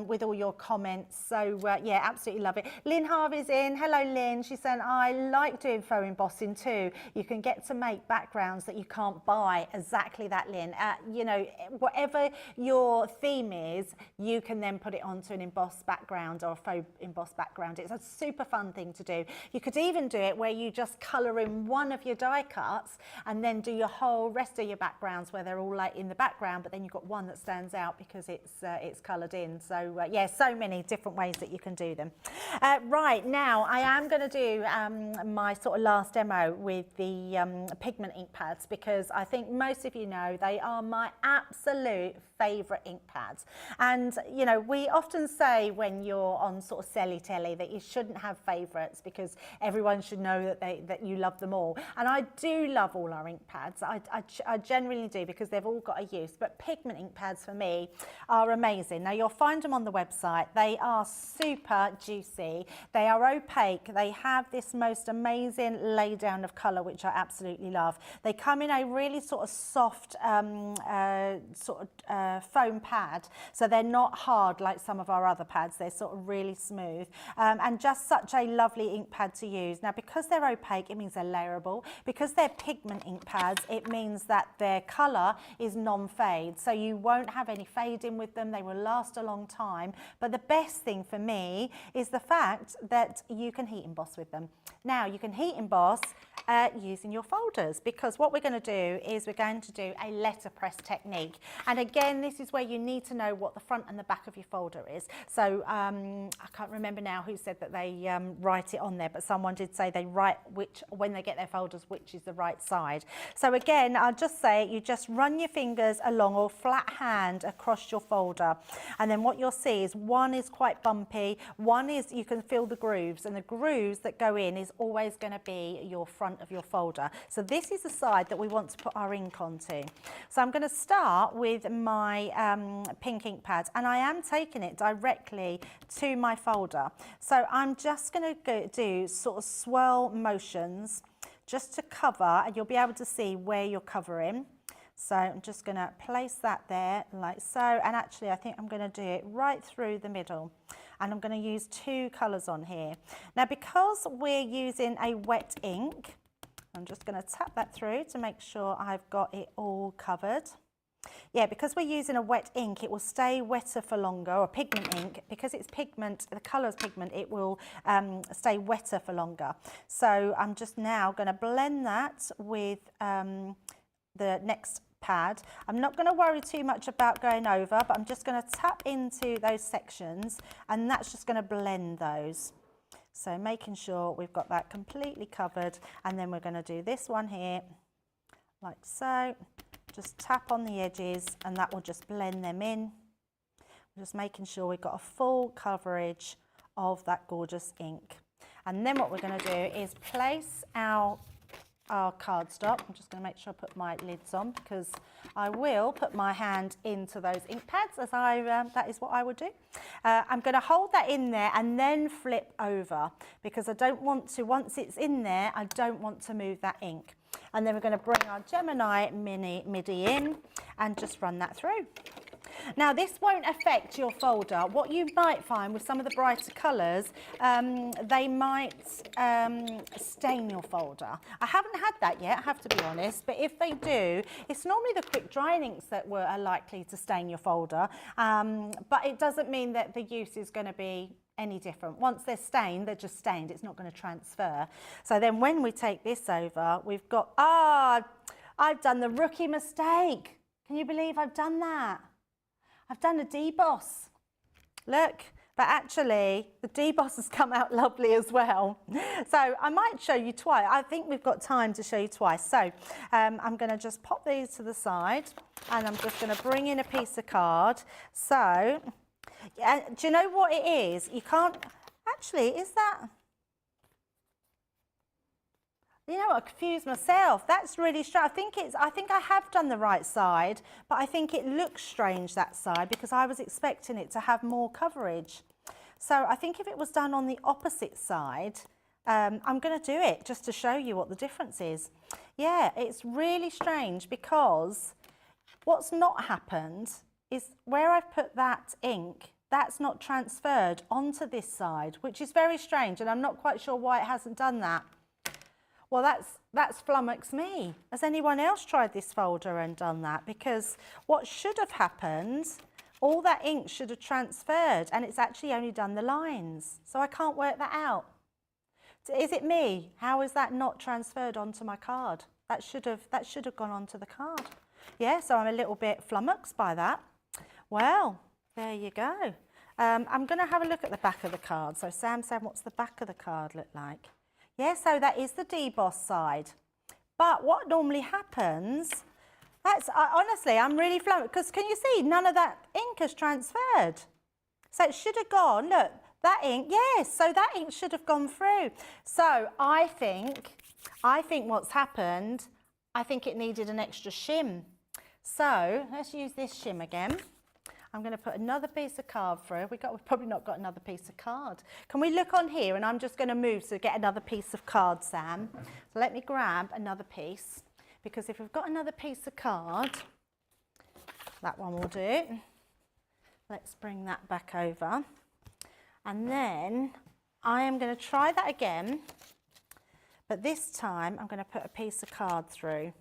with all your comments. So yeah, absolutely love it. Lynn Harvey's in. Hello, Lynn. She said, I like doing faux embossing too. You can get to make backgrounds that you can't buy. Exactly that, Lynn. You know, whatever your theme is, you can then put it onto an embossed background or a faux embossed background. It's a super fun thing to do. You could even do it where you just colour in one of your die cuts and then do your whole rest of your backgrounds where they're all like in the background, but then you've got one that stands out because it's coloured in. So yeah, so many different ways that you can do them. Right, now I am going to do my sort of last demo with the pigment ink pads, because I think most of you know they are my absolute favourite ink pads. And you know, we often say when you're on sort of selly telly that you shouldn't have favourites, because everyone should know that you love them all. And I do love all our ink pads. I generally do, because they've all got a use. But pigment ink pads for me are amazing. Now you'll find them on the website. They are super juicy. They are opaque. They have this most amazing lay down of colour, which I absolutely love. They come in a really sort of soft foam pad, so they're not hard like some of our other pads. They're sort of really smooth, and just such a lovely ink pad to use. Now, because they're opaque, it means they're layerable. Because they're pigment ink pads, it means that their colour is non-fade, so you won't have any fading with them. They will last a long time. But the best thing for me is the fact that you can heat emboss with them. Now, you can heat emboss using your folders, because what we're going to do is we're going to do a letterpress technique. And again, this is where you need to know what the front and the back of your folder is. So I can't remember now who said that they write it on there, but someone did say they write when they get their folders, which is the right side. So again, I'll just say you just run your fingers along, or flat hand across your folder, and then what you'll see is one is quite bumpy, one is you can feel the grooves, and the grooves that go in is always going to be your front of your folder. So this is the side that we want to put our ink onto. So I'm going to start with my pink ink pads, and I am taking it directly to my folder. So I'm just going to do sort of swirl motions just to cover, and you'll be able to see where you're covering. So I'm just going to place that there like so, and actually I think I'm going to do it right through the middle, and I'm going to use two colours on here. Now, because we're using a wet ink, I'm just going to tap that through to make sure I've got it all covered. Yeah, because we're using a wet ink, it will stay wetter for longer, or pigment ink, because it's pigment, the colour is pigment, it will stay wetter for longer. So I'm just now going to blend that with the next pad. I'm not going to worry too much about going over, but I'm just going to tap into those sections, and that's just going to blend those. So making sure we've got that completely covered, and then we're going to do this one here, like so. just tap on the edges and that will just blend them in. Just making sure we've got a full coverage of that gorgeous ink. And then what we're going to do is place our cardstock. I'm just going to make sure I put my lids on because I will put my hand into those ink pads as that is what I would do. I'm going to hold that in there and then flip over because I don't want to, once it's in there, I don't want to move that ink. And then we're going to bring our Gemini Midi in and just run that through. Now this won't affect your folder. What you might find with some of the brighter colours, they might stain your folder. I haven't had that yet, I have to be honest, but if they do, it's normally the quick drying inks that are likely to stain your folder, but it doesn't mean that the use is going to be any different. Once they're stained, they're just stained, it's not going to transfer. So then when we take this over, we've got, I've done the rookie mistake. Can you believe I've done that? I've done a deboss. Look, but actually the deboss has come out lovely as well. So I might show you twice. I think we've got time to show you twice. So I'm going to just pop these to the side and I'm just going to bring in a piece of card. So do you know what it is? You can't, actually, is that? You know what, I confused myself. That's really strange. I think I have done the right side, but I think it looks strange that side because I was expecting it to have more coverage. So I think if it was done on the opposite side, I'm going to do it just to show you what the difference is. Yeah, it's really strange because what's not happened is where I've put that ink, that's not transferred onto this side, which is very strange, and I'm not quite sure why it hasn't done that. Well, that's flummoxed me. Has anyone else tried this folder and done that? Because what should have happened, all that ink should have transferred and it's actually only done the lines. So I can't work that out. Is it me? How is that not transferred onto my card? That should have gone onto the card. Yeah, so I'm a little bit flummoxed by that. Well, there you go. I'm going to have a look at the back of the card. So Sam said, what's the back of the card look like? Yeah, so that is the debossed side. But what normally happens, honestly, I'm really flummoxed, because can you see, none of that ink has transferred. So it should have gone, look, that ink, yes, so that ink should have gone through. So I think what's happened, I think it needed an extra shim. So let's use this shim again. I'm going to put another piece of card through. We've probably not got another piece of card. Can we look on here? And I'm just going to move to get another piece of card, Sam. So let me grab another piece, because if we've got another piece of card, that one will do. Let's bring that back over. And then I am going to try that again, but this time I'm going to put a piece of card through.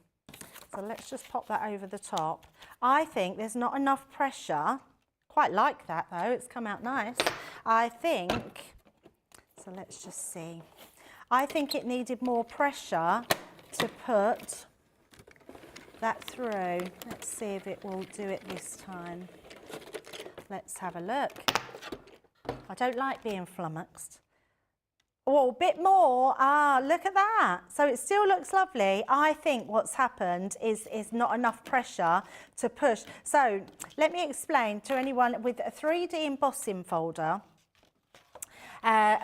So let's just pop that over the top. I think there's not enough pressure. Quite like that though, it's come out nice. I think, so let's just see. I think it needed more pressure to put that through. Let's see if it will do it this time. Let's have a look. I don't like being flummoxed. Oh, a bit more. Look at that. So it still looks lovely. I think what's happened is not enough pressure to push. So let me explain to anyone with a 3D embossing folder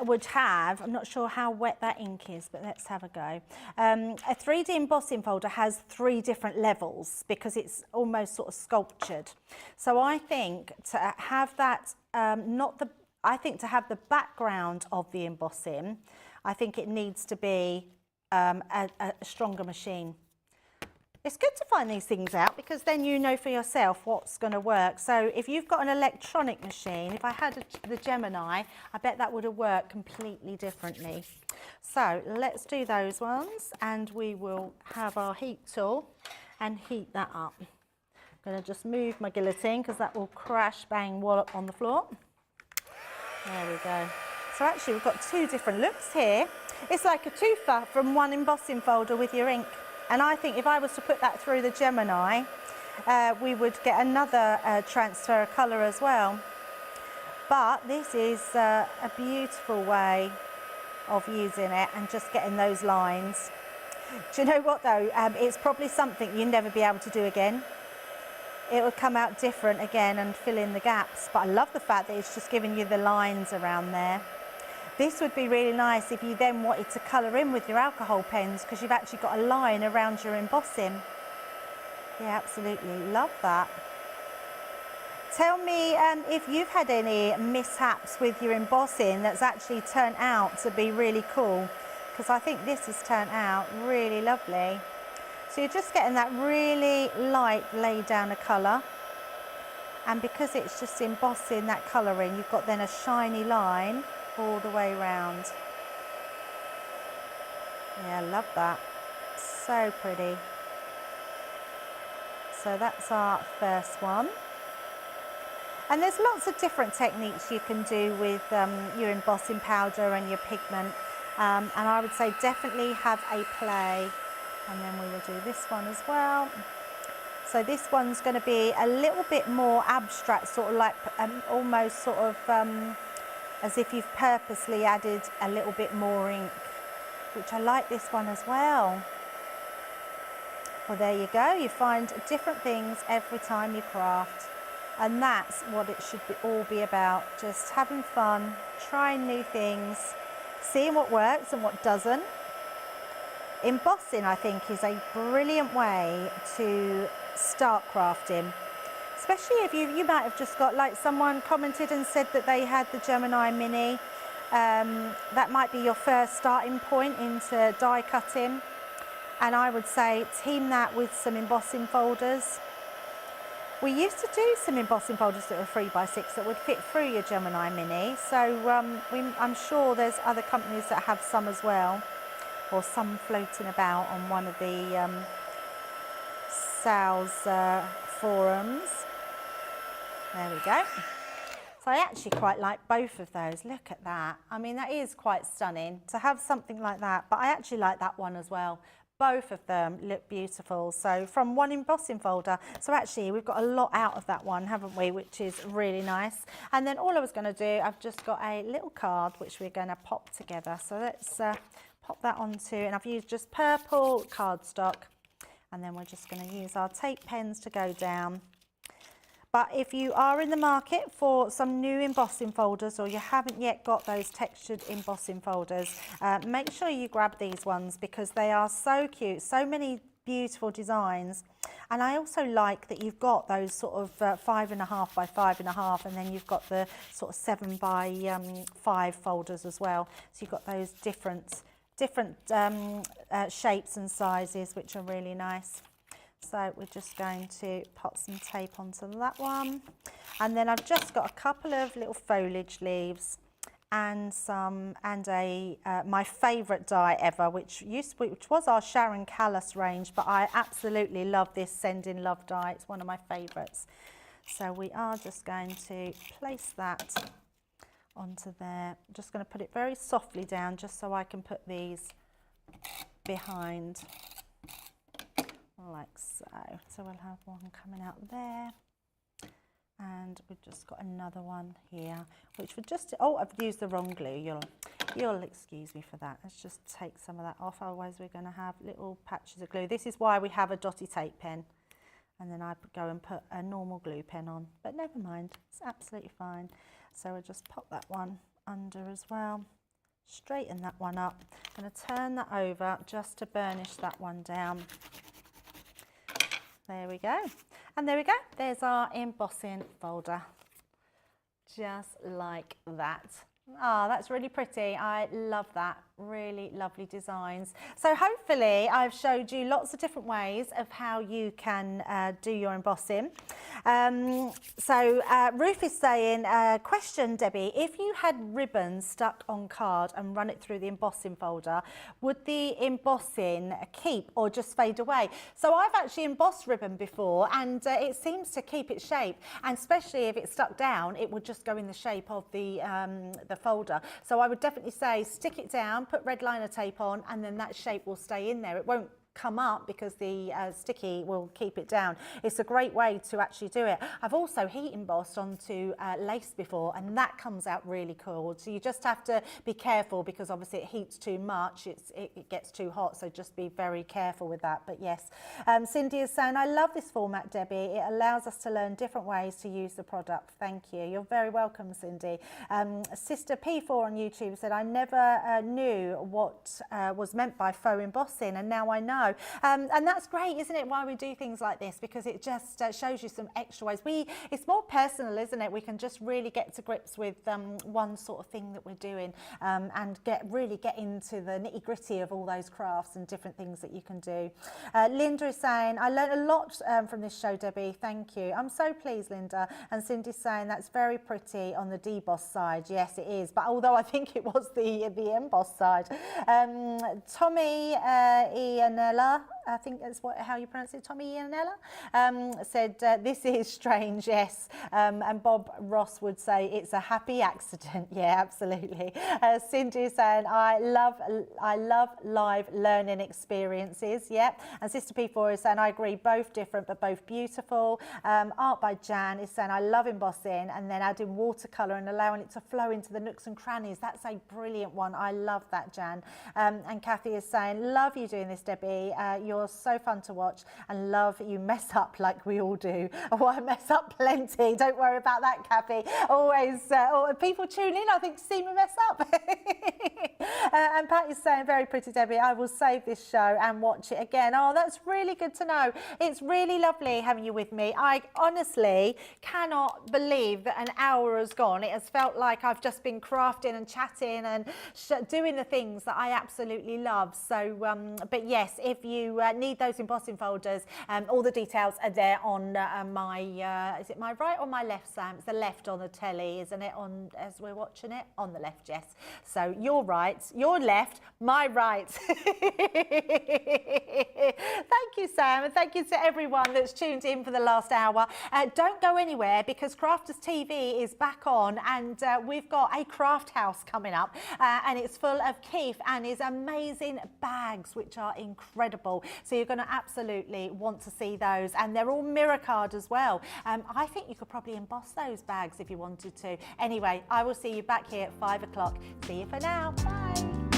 would have, I'm not sure how wet that ink is, but let's have a go. A 3D embossing folder has 3 different levels because it's almost sort of sculptured. So I think to have that, I think to have the background of the embossing, I think it needs to be a stronger machine. It's good to find these things out because then you know for yourself what's going to work. So if you've got an electronic machine, if I had the Gemini, I bet that would have worked completely differently. So let's do those ones and we will have our heat tool and heat that up. I'm going to just move my guillotine because that will crash, bang, wallop on the floor. There we go. So actually we've got 2 different looks here. It's like a twofer from one embossing folder with your ink. And I think if I was to put that through the Gemini, we would get another transfer of colour as well. But this is a beautiful way of using it and just getting those lines. Do you know what though? It's probably something you'll never be able to do again. It will come out different again and fill in the gaps. But I love the fact that it's just giving you the lines around there. This would be really nice if you then wanted to colour in with your alcohol pens, because you've actually got a line around your embossing. Yeah, absolutely, love that. Tell me if you've had any mishaps with your embossing that's actually turned out to be really cool, because I think this has turned out really lovely. So you're just getting that really light lay down of colour, and because it's just embossing that colour in, you've got then a shiny line all the way around. Yeah, I love that. So pretty. So that's our first one. And there's lots of different techniques you can do with your embossing powder and your pigment. And I would say definitely have a play. And then we will do this one as well. So this one's going to be a little bit more abstract, sort of like almost sort of as if you've purposely added a little bit more ink, which I like this one as well. Well, there you go. You find different things every time you craft. And that's what it should all be about. Just having fun, trying new things, seeing what works and what doesn't. Embossing, I think, is a brilliant way to start crafting. Especially if you might have just got, like someone commented and said that they had the Gemini Midi. That might be your first starting point into die cutting. And I would say team that with some embossing folders. We used to do some embossing folders that were 3x6 that would fit through your Gemini Midi. So I'm sure there's other companies that have some as well, or some floating about on one of the sales forums. There we go. So I actually quite like both of those. Look at that. I mean, that is quite stunning to have something like that, but I actually like that one as well. Both of them look beautiful. So from one embossing folder. So actually we've got a lot out of that one, haven't we? Which is really nice. And then all I was going to do, I've just got a little card which we're going to pop together. So let's pop that onto, and I've used just purple cardstock. And then we're just going to use our tape pens to go down. But if you are in the market for some new embossing folders, or you haven't yet got those textured embossing folders, make sure you grab these ones, because they are so cute, so many beautiful designs. And I also like that you've got those sort of 5.5 by 5.5, and then you've got the sort of 7 by 5 folders as well. So you've got those different shapes and sizes, which are really nice. So we're just going to pop some tape onto that one. And then I've just got a couple of little foliage leaves and my favourite die ever, which was our Sharon Callis range, but I absolutely love this Send in Love die. It's one of my favourites. So we are just going to place that onto there. I'm just going to put it very softly down, just so I can put these behind. Like so. So we'll have one coming out there, and we've just got another one here, which would just, oh, I've used the wrong glue. You'll excuse me for that. Let's just take some of that off, otherwise we're going to have little patches of glue. This is why we have a dotty tape pen, and then I go and put a normal glue pen on, but never mind, it's absolutely fine. So we'll just pop that one under as well, straighten that one up. I'm going to turn that over just to burnish that one down. There we go. And there we go. There's our embossing folder. Just like that. Oh, that's really pretty. I love that. Really lovely designs. So hopefully I've showed you lots of different ways of how you can do your embossing. Ruth is saying, question Debbie, if you had ribbon stuck on card and run it through the embossing folder, would the embossing keep or just fade away? So I've actually embossed ribbon before, and it seems to keep its shape, and especially if it's stuck down, it would just go in the shape of the folder. So I would definitely say stick it down, put red liner tape on, and then that shape will stay in there. It won't come up because the sticky will keep it down. It's a great way to actually do it. I've also heat embossed onto lace before, and that comes out really cool. So you just have to be careful because obviously it heats too much, it gets too hot, so just be very careful with that. But yes, Cindy is saying, I love this format, Debbie. It allows us to learn different ways to use the product. Thank you. You're very welcome, Cindy. Sister P4 on YouTube said, I never knew what was meant by faux embossing, and now I know. And that's great, isn't it, why we do things like this, because it just shows you some extra ways. It's more personal, isn't it? We can just really get to grips with one sort of thing that we're doing, and really get into the nitty-gritty of all those crafts and different things that you can do. Linda is saying, I learned a lot from this show, Debbie. Thank you. I'm so pleased, Linda. And Cindy's saying that's very pretty on the debossed side. Yes, it is. But although I think it was the embossed side. Tommy Ianella, I think that's how you pronounce it, Tommy Ianella, said, this is strange, yes. And Bob Ross would say it's a happy accident. Yeah, absolutely. Cindy is saying, I love live learning experiences. Yep. And Sister P4 is saying, I agree, both different but both beautiful. Art by Jan is saying, I love embossing and then adding watercolour and allowing it to flow into the nooks and crannies. That's a brilliant one. I love that, Jan. And Kathy is saying, love you doing this, Debbie. You're so fun to watch and love you mess up like we all do. Oh, I mess up plenty. Don't worry about that, Kathy. Always, people tune in, I think, to see me mess up. And Pat is saying, very pretty, Debbie. I will save this show and watch it again. Oh, that's really good to know. It's really lovely having you with me. I honestly cannot believe that an hour has gone. It has felt like I've just been crafting and chatting and doing the things that I absolutely love. So, but yes, if you need those embossing folders, all the details are there on my, is it my right or my left, Sam? It's the left on the telly, isn't it, on as we're watching it? On the left, yes. So your right, your left, my right. Thank you, Sam, and thank you to everyone that's tuned in for the last hour. Don't go anywhere because Crafters TV is back on, and we've got a craft house coming up, and it's full of Keith and his amazing bags, which are incredible. So you're going to absolutely want to see those, and they're all mirror card as well. I think you could probably emboss those bags if you wanted to. Anyway, I will see you back here at 5 o'clock. See you for now. Bye.